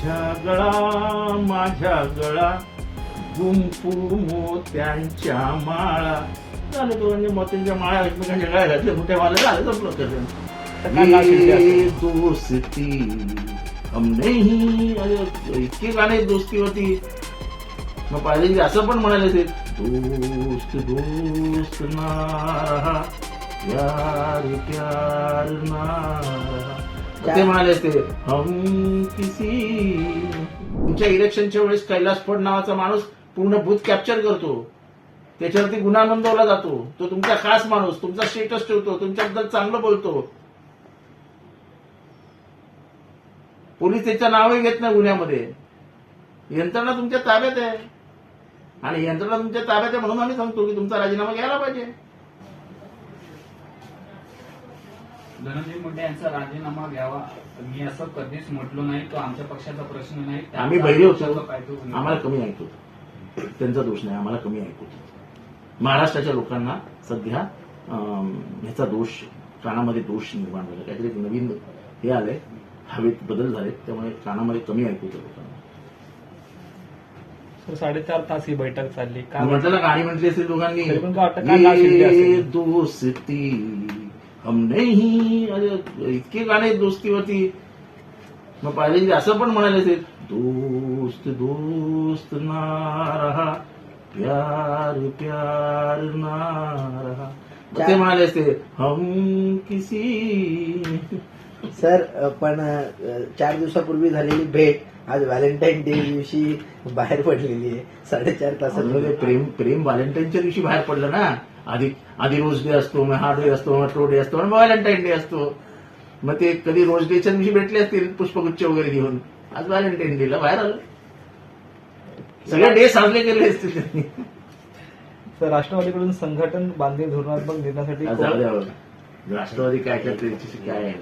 माझ्या गळा गुंफू मोत्यांच्या माळा. झालं तो म्हणजे मोत्यांच्या माळा एकमेकांच्या गळ्यात घातल्या, मोठ्या माला झालं संपलं त्याचं. ये दोस्ती हम नहीं, इतके गाणे दोस्तीवरती. मग पाहिजे असं पण म्हणाले ते दोस्त दोस्त ना रहा यार प्यार ना रहा. ते म्हणाले ते हम किसी. तुमच्या इलेक्शनच्या वेळेस कैलास फड नावाचा माणूस पूर्ण बूथ कॅप्चर करतो, त्याच्यावरती गुन्हा नोंदवला जातो. तो तुमचा खास माणूस, तुमचा स्टेटस ठेवतो, तुमच्याबद्दल चांगलं बोलतो. पोलीस त्याचं नावही घेत नाही गुन्ह्यामध्ये. यंत्रणा तुमच्या ताब्यात आहे आणि यंत्रणा तुमच्या ताब्यात आहे म्हणून आम्ही सांगतो की तुमचा राजीनामा घ्यायला पाहिजे. धनंजय मुंडे यांचा राजीनामा घ्यावा मी असं कधीच म्हटलो नाही. तो आमच्या पक्षाचा प्रश्न नाही. आम्ही बहिरे होतो, आम्हाला कमी ऐकतो. त्यांचा दोष नाही, आम्हाला कमी ऐकतो. महाराष्ट्राच्या लोकांना सध्या ह्याचा दोष, कानामध्ये दोष निर्माण झाला. काहीतरी नवीन हे आलंय, हवेत बदल झाले, त्यामुळे कानामध्ये कमी ऐकतो लोकांना. 4.5 तास ही बैठक चालली. म्हटलं ना, गाणी म्हटली असेल दोघांनी, ये दोस्ती हम नहीं, इतके गाणे दोस्तीवरती. मग पाहिजे असं पण म्हणाले ते दोस्त दोस्त ना रहा प्यार प्यार ना रहा. ते म्हणाले असते हम किसी. सर, पण 4 दिवसापूर्वी झालेली भेट आज व्हॅलेंटाईन डे दिवशी बाहेर पडलेली आहे. 4.5 तासात प्रेम व्हॅलेंटाईनच्या दिवशी बाहेर पडलं ना. आधी रोज डे असतो, मग हा डे असतो, मग ट्रो डे असतो, मग व्हॅलेंटाईन डे असतो. मग ते कधी रोज डेच्या दिवशी भेटले असतील पुष्पगुच्छ वगैरे घेऊन. आज व्हॅलेंटाईन डेला बाहेर आलं. सगळे डे साजरे केले असतील त्यांनी. तर राष्ट्रवादीकडून संघटन बांधणी धोरणात्मक निर्णयासाठी राष्ट्रवादी काय करते काय आहे.